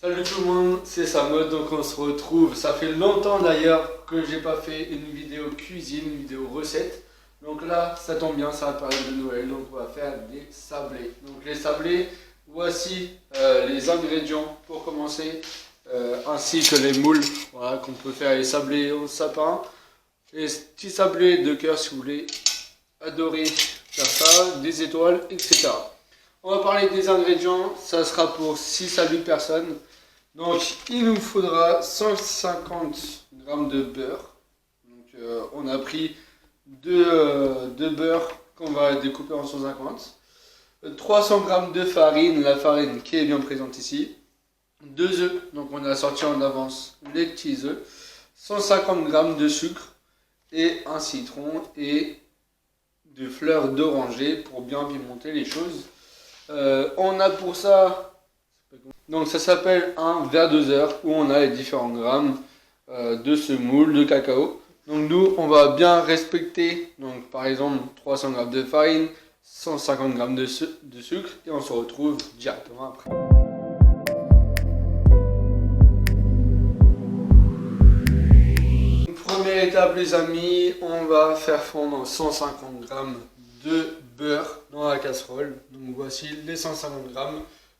Salut tout le monde, c'est Samod, donc on se retrouve. Ça fait longtemps d'ailleurs que j'ai pas fait une vidéo cuisine, une vidéo recette. Donc là, ça tombe bien, c'est la période de Noël, donc on va faire des sablés. Donc les sablés, voici les ingrédients pour commencer, ainsi que les moules, voilà, qu'on peut faire les sablés au sapin. Les petits sablés de cœur si vous voulez adorer faire ça, des étoiles, etc. On va parler des ingrédients, ça sera pour 6 à 8 personnes. Donc il nous faudra 150 g de beurre. Donc, on a pris deux beurre qu'on va découper en 150. 300 g de farine, la farine qui est bien présente ici. 2 œufs, donc on a sorti en avance les petits œufs. 150 g de sucre et un citron et des fleurs d'oranger pour bien pimenter les choses. On a pour ça, donc ça s'appelle un verre doseur où on a les différents grammes de semoule, de cacao. Donc nous on va bien respecter, donc par exemple 300 g de farine, 150 g de sucre et on se retrouve directement après. Première étape les amis, on va faire fondre 150 g de beurre dans la casserole. Donc voici les 150 g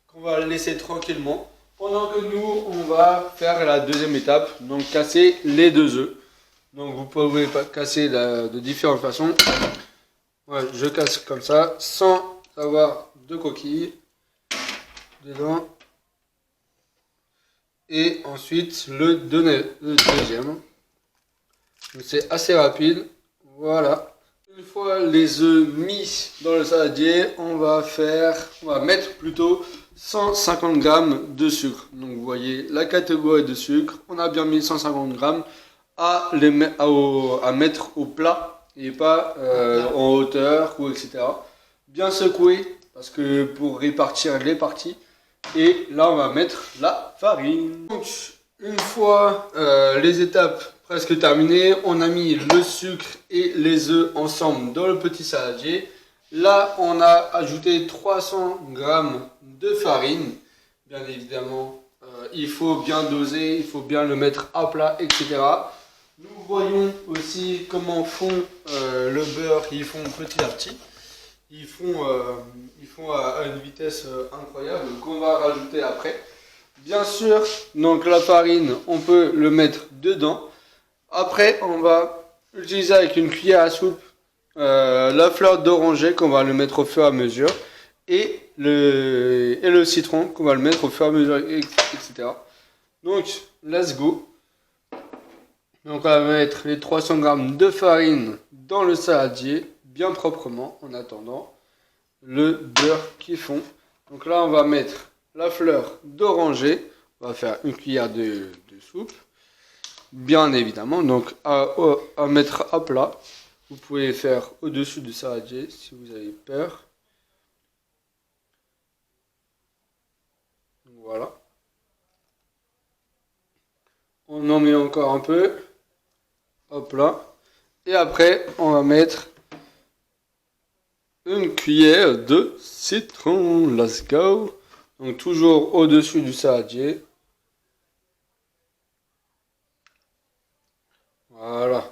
qu'on va laisser tranquillement. Pendant que nous, on va faire la deuxième étape, donc casser les 2 œufs. Donc vous pouvez casser de différentes façons. Ouais, je casse comme ça, sans avoir de coquilles dedans. Et ensuite le deuxième. C'est assez rapide. Voilà. Une fois les œufs mis dans le saladier, on va mettre plutôt 150 g de sucre. Donc vous voyez la catégorie de sucre. On a bien mis 150 g à mettre au plat et pas en hauteur ou etc. Bien secouer parce que pour répartir les parties. Et là on va mettre la farine. Donc une fois les étapes presque terminées, on a mis le sucre et les œufs ensemble dans le petit saladier. Là on a ajouté 300 g de farine. Bien évidemment il faut bien doser, il faut bien le mettre à plat, etc. Nous voyons aussi comment font le beurre, ils font petit à petit. Ils font à une vitesse incroyable qu'on va rajouter après. Bien sûr, donc la farine, on peut le mettre dedans. Après, on va utiliser avec une cuillère à soupe la fleur d'oranger qu'on va le mettre au fur et à mesure. Et le citron qu'on va le mettre au fur et à mesure, etc. Donc, let's go. Donc, on va mettre les 300 g de farine dans le saladier, bien proprement, en attendant le beurre qui fond. Donc là, on va mettre la fleur d'oranger. On va faire une cuillère de soupe, bien évidemment. Donc, à mettre à plat. Vous pouvez faire au-dessus du saladier si vous avez peur. Voilà. On en met encore un peu. Hop là. Et après, on va mettre une cuillère de citron. Let's go. Donc toujours au-dessus du saladier. Voilà.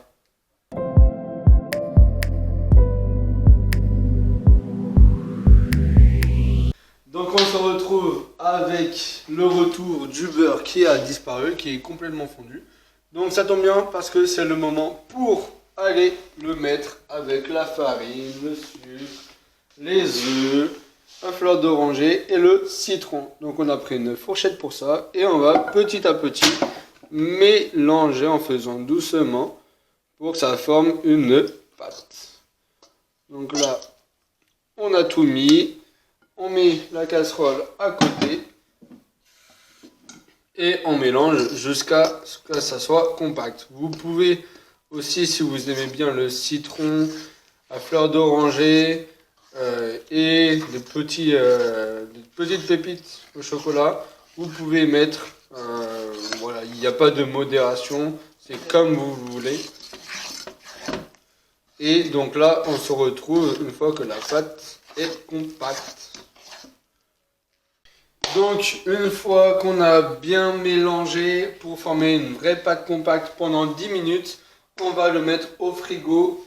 Donc on se retrouve avec le retour du beurre qui a disparu, qui est complètement fondu. Donc ça tombe bien parce que c'est le moment pour aller le mettre avec la farine, le sucre, les œufs, la fleur d'oranger et le citron. Donc on a pris une fourchette pour ça et on va petit à petit mélanger en faisant doucement pour que ça forme une pâte. Donc là, on a tout mis. On met la casserole à côté et on mélange jusqu'à ce que ça soit compact. Vous pouvez aussi, si vous aimez bien le citron, la fleur d'oranger et des petites pépites au chocolat, vous pouvez mettre, voilà, il n'y a pas de modération, c'est comme vous voulez. Et donc là, on se retrouve une fois que la pâte est compacte. Donc une fois qu'on a bien mélangé pour former une vraie pâte compacte pendant 10 minutes, on va le mettre au frigo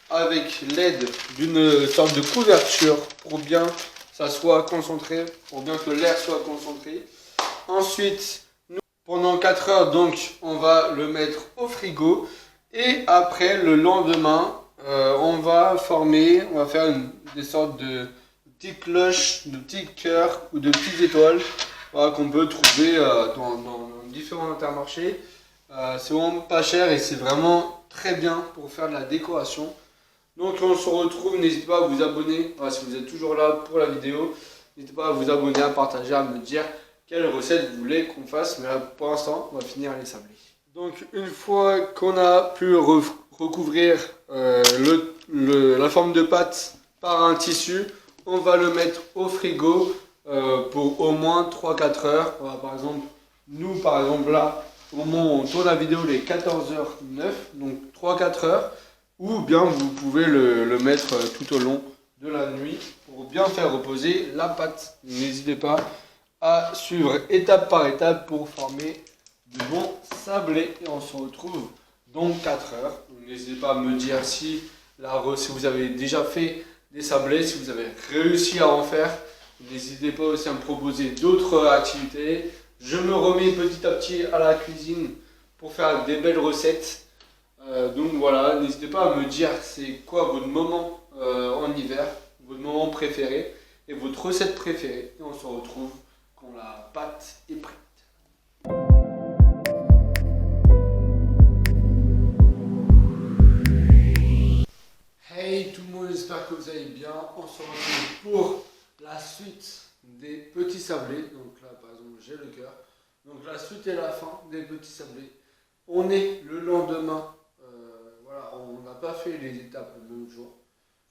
avec l'aide d'une sorte de couverture pour bien que ça soit concentré, pour bien que l'air soit concentré. Ensuite, pendant 4 heures, donc, on va le mettre au frigo. Et après, le lendemain, on va faire des sortes de petites cloches, de petits cœurs ou de petites étoiles, voilà, qu'on peut trouver dans différents intermarchés. C'est vraiment pas cher et c'est vraiment très bien pour faire de la décoration. Donc on se retrouve, n'hésitez pas à vous abonner, voilà, si vous êtes toujours là pour la vidéo, n'hésitez pas à vous abonner, à partager, à me dire quelle recette vous voulez qu'on fasse, mais là, pour l'instant on va finir les sablés. Donc une fois qu'on a pu recouvrir la forme de pâte par un tissu, on va le mettre au frigo pour au moins 3-4 heures. Voilà, par exemple là, au moment où on tourne la vidéo, il est 14h09, donc 3-4 heures. Ou bien vous pouvez le mettre tout au long de la nuit pour bien faire reposer la pâte. N'hésitez pas à suivre étape par étape pour former de bons sablés. Et on se retrouve dans 4 heures. N'hésitez pas à me dire si vous avez déjà fait des sablés, si vous avez réussi à en faire. N'hésitez pas aussi à me proposer d'autres activités. Je me remets petit à petit à la cuisine pour faire des belles recettes. Donc voilà, n'hésitez pas à me dire c'est quoi votre moment en hiver, votre moment préféré et votre recette préférée. Et on se retrouve quand la pâte est prête. Hey tout le monde, j'espère que vous allez bien. On se retrouve pour la suite des petits sablés. Donc là par exemple j'ai le cœur. Donc la suite et la fin des petits sablés. On est le lendemain. Voilà, on n'a pas fait les étapes le même jour.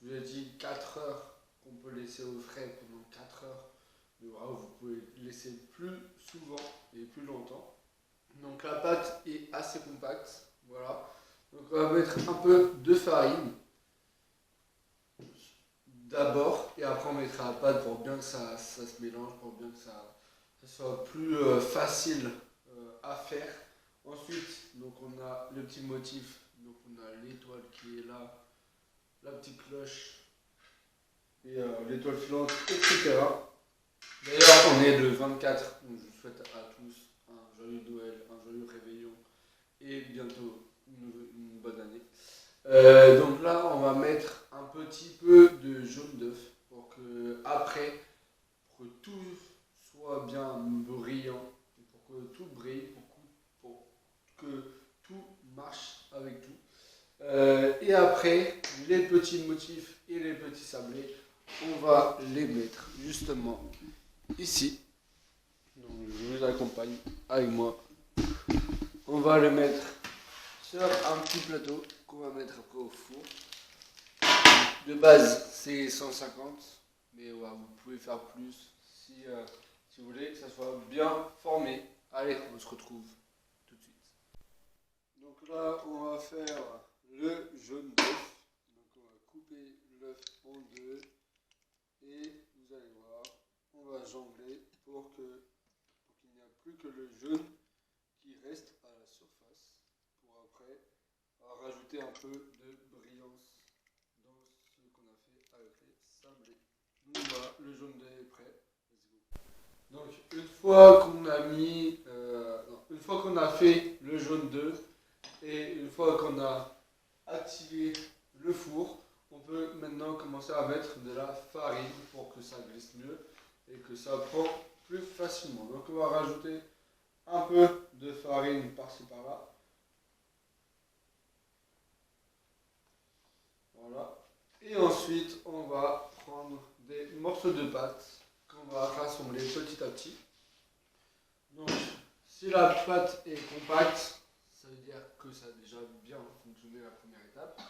Je vous ai dit 4 heures qu'on peut laisser au frais pendant 4 heures. Mais voilà, vous pouvez laisser plus souvent et plus longtemps. Donc la pâte est assez compacte. Voilà. Donc on va mettre un peu de farine d'abord et après on mettra la pâte pour bien que ça se mélange, pour bien que ça soit plus facile à faire. Ensuite, donc on a le petit motif, donc on a l'étoile qui est là, la petite cloche et l'étoile filante, etc. D'ailleurs, on est le 24, donc je vous souhaite à tous un joyeux Noël, un joyeux réveillon et bientôt une bonne année. Donc là, on va mettre un petit peu de jaune d'œuf pour que après, pour que tout soit bien brillant, pour que tout brille, pour que tout marche avec tout. Et après, les petits motifs et les petits sablés, on va les mettre justement ici. Donc je vous accompagne avec moi. On va le mettre sur un petit plateau qu'on va mettre après au four. De base, c'est 150, mais ouais, vous pouvez faire plus si vous voulez que ça soit bien formé. Allez, on se retrouve tout de suite. Donc là, on va faire le jaune d'œuf. Donc on va couper l'œuf en deux et vous allez voir, on va jongler pour qu'il n'y ait plus que le jaune qui reste à la surface pour après rajouter un peu de brillance dans ce qu'on a fait avec les sablés. Donc voilà, le jaune d'œuf est prêt. Donc une fois qu'on a une fois qu'on a fait le jaune d'œuf et une fois qu'on a activé le four, on peut maintenant commencer à mettre de la farine pour que ça glisse mieux et que ça prend plus facilement. Donc on va rajouter un peu de farine par-ci par-là. Voilà. Et ensuite, on va prendre des morceaux de pâte qu'on va rassembler petit à petit. Donc, si la pâte est compacte, ça veut dire que ça a déjà bien fonctionné la première étape.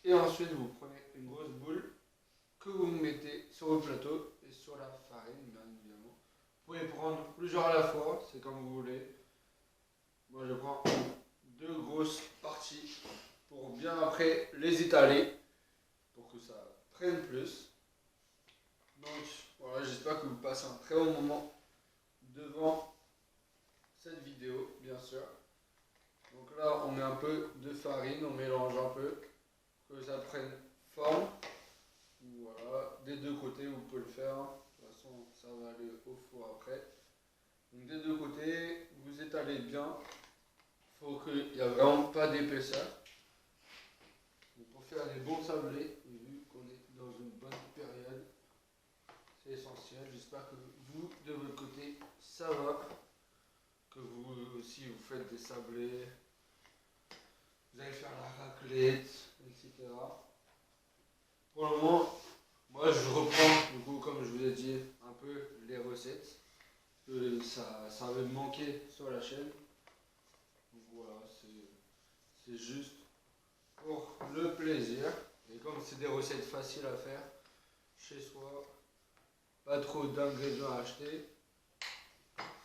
Et ensuite, vous prenez une grosse boule que vous mettez sur le plateau et sur la farine, bien évidemment. Vous pouvez prendre plusieurs à la fois, c'est comme vous voulez. Moi, je prends deux grosses parties pour bien après les étaler pour que ça prenne plus. Donc Voilà, j'espère que vous passez un très bon moment devant cette vidéo, bien sûr. Donc là, on met un peu de farine, on mélange un peu, que ça prenne forme. Voilà, des deux côtés, vous pouvez le faire. De toute façon, ça va aller au four après. Donc des deux côtés, vous étalez bien. Il faut qu'il n'y a vraiment pas d'épaisseur. Pour faire des bons sablés, vu qu'on est dans une bonne période, c'est essentiel. J'espère que vous, de votre côté, ça va. Que vous aussi, vous faites des sablés. Vous allez faire la raclette, etc. Pour le moment, moi je reprends, du coup, comme je vous ai dit, un peu les recettes. Que ça avait manqué sur la chaîne. Donc voilà, c'est juste pour le plaisir. Et comme c'est des recettes faciles à faire chez soi, pas trop d'ingrédients à acheter,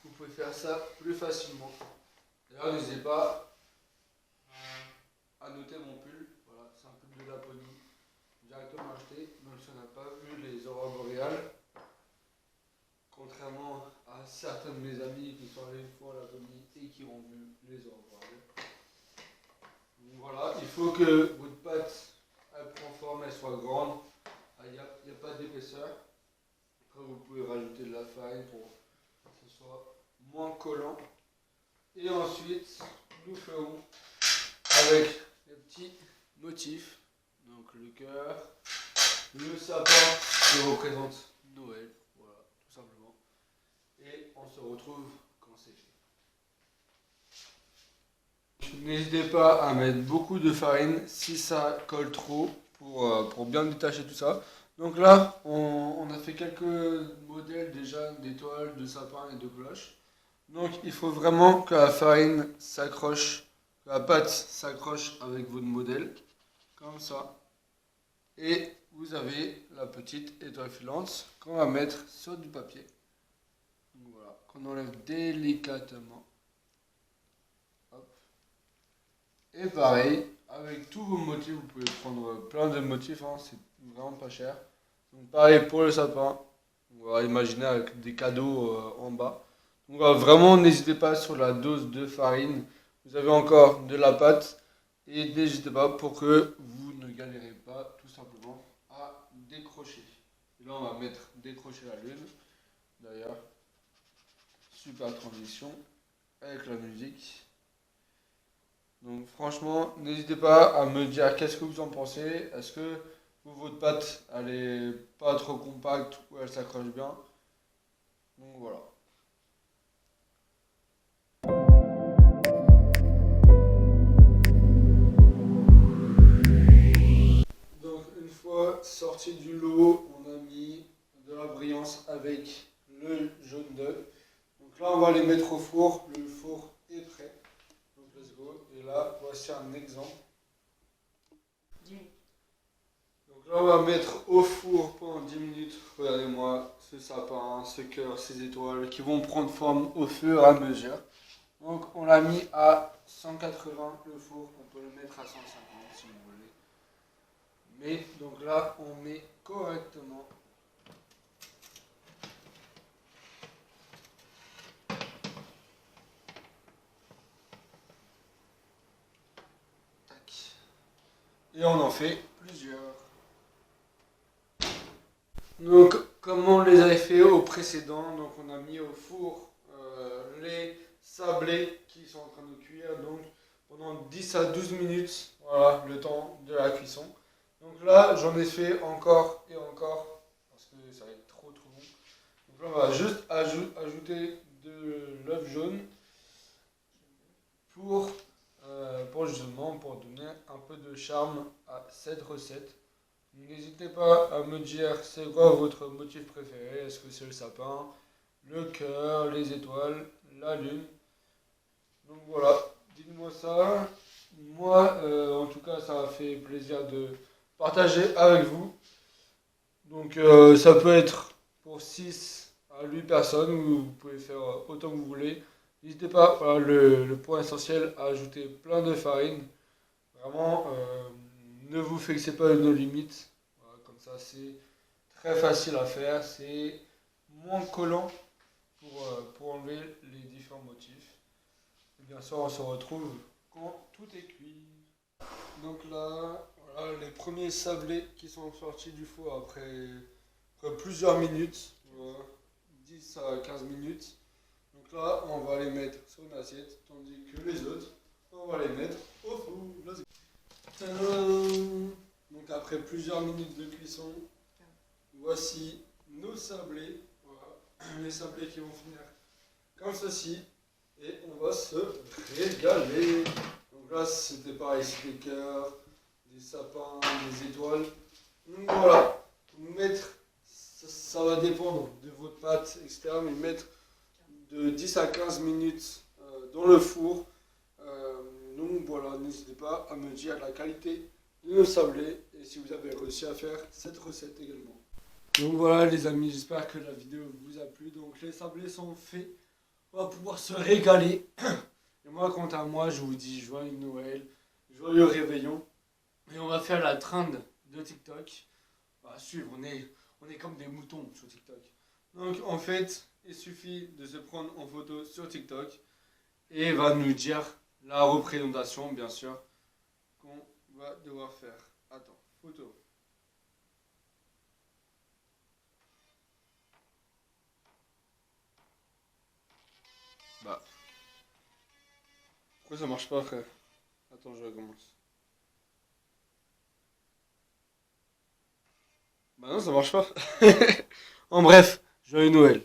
vous pouvez faire ça plus facilement. D'ailleurs, n'hésitez pas à noter mon pull. Voilà, c'est un pull de Laponie, directement acheté, même si on n'a pas vu les aurores boréales. Contrairement à certains de mes amis qui sont allés une fois à Laponie et qui ont vu les aurores boréales. Donc voilà, il faut que votre pâte elle prend forme, elle soit grande. Il n'y a pas d'épaisseur. Après, vous pouvez rajouter de la farine pour que ce soit moins collant. Et ensuite, nous ferons avec les petits motifs. Donc le cœur, le sapin qui représente Noël. Voilà, tout simplement. Et on se retrouve quand c'est fait. N'hésitez pas à mettre beaucoup de farine si ça colle trop pour bien détacher tout ça. Donc là, on a fait quelques modèles déjà d'étoiles, de sapins et de cloches. Donc il faut vraiment que la farine s'accroche, que la pâte s'accroche avec votre modèle, comme ça. Et vous avez la petite étoile filante qu'on va mettre sur du papier. Donc voilà, qu'on enlève délicatement. Hop. Et pareil, avec tous vos motifs, vous pouvez prendre plein de motifs, hein, c'est vraiment pas cher. Donc pareil pour le sapin, on va imaginer avec des cadeaux en bas. Donc vraiment, n'hésitez pas sur la dose de farine. Vous avez encore de la pâte. Et n'hésitez pas pour que vous ne galérez pas tout simplement à décrocher. Et là, on va mettre décrocher la lune. D'ailleurs, super transition avec la musique. Donc franchement, n'hésitez pas à me dire qu'est-ce que vous en pensez. Est-ce que votre pâte, elle est pas trop compacte ou elle s'accroche bien? Donc voilà. Donc une fois sorti du lot, on a mis de la brillance avec le jaune d'œuf. Donc là, on va les mettre au four. Le four est prêt. Donc let's go. Et là, voici un exemple. Donc là, on va mettre au four pendant 10 minutes. Regardez-moi ce sapin, ce cœur, ces étoiles qui vont prendre forme au fur et à mesure. Donc on l'a mis à 180 le four. On peut le mettre à 150 si vous voulez. Mais donc là, on met correctement. Tac. Et on en fait plusieurs. Donc, comme on les avait fait au précédent, donc on a mis au four les sablés qui sont en train de cuire, donc pendant 10 à 12 minutes, voilà le temps de la cuisson. Donc là, j'en ai fait encore et encore, parce que ça va être trop long. Donc là, on va juste ajouter de l'œuf jaune pour justement pour donner un peu de charme à cette recette. N'hésitez pas à me dire c'est quoi votre motif préféré. Est-ce que c'est le sapin, le cœur, les étoiles, la lune? Donc voilà, dites-moi ça. Moi, en tout cas, ça m'a fait plaisir de partager avec vous. Donc ça peut être pour 6 à 8 personnes ou vous pouvez faire autant que vous voulez. N'hésitez pas, voilà, le point essentiel, à ajouter plein de farine. Vraiment, ne vous fixez pas nos limites. Voilà, comme ça, c'est très facile à faire. C'est moins collant pour enlever les différents motifs. Et bien sûr, on se retrouve quand tout est cuit. Donc là, voilà les premiers sablés qui sont sortis du four après plusieurs minutes, voilà, 10 à 15 minutes. Donc là, on va les mettre sur une assiette, tandis que les autres, on va les mettre au four. Tadam. Donc après plusieurs minutes de cuisson, voici nos sablés. Voilà, les sablés qui vont finir comme ceci. Et on va se régaler. Donc là, c'était pareil, c'est des cœurs, des sapins, des étoiles. Donc voilà, mettre, ça va dépendre de votre pâte, etc. Mais mettre de 10 à 15 minutes dans le four. Donc voilà, n'hésitez pas à me dire la qualité de nos sablés et si vous avez réussi à faire cette recette également. Donc voilà les amis, j'espère que la vidéo vous a plu. Donc les sablés sont faits, on va pouvoir se régaler. Et moi, quant à moi, je vous dis joyeux Noël, joyeux réveillon. Et on va faire la trend de TikTok. Bah, suivre, on est comme des moutons sur TikTok. Donc en fait, il suffit de se prendre en photo sur TikTok et il va nous dire la représentation, bien sûr, qu'on va devoir faire. Attends, photo. Bah, pourquoi ça marche pas, frère? Attends, je recommence. Bah non, ça marche pas. En bref, joyeux Noël.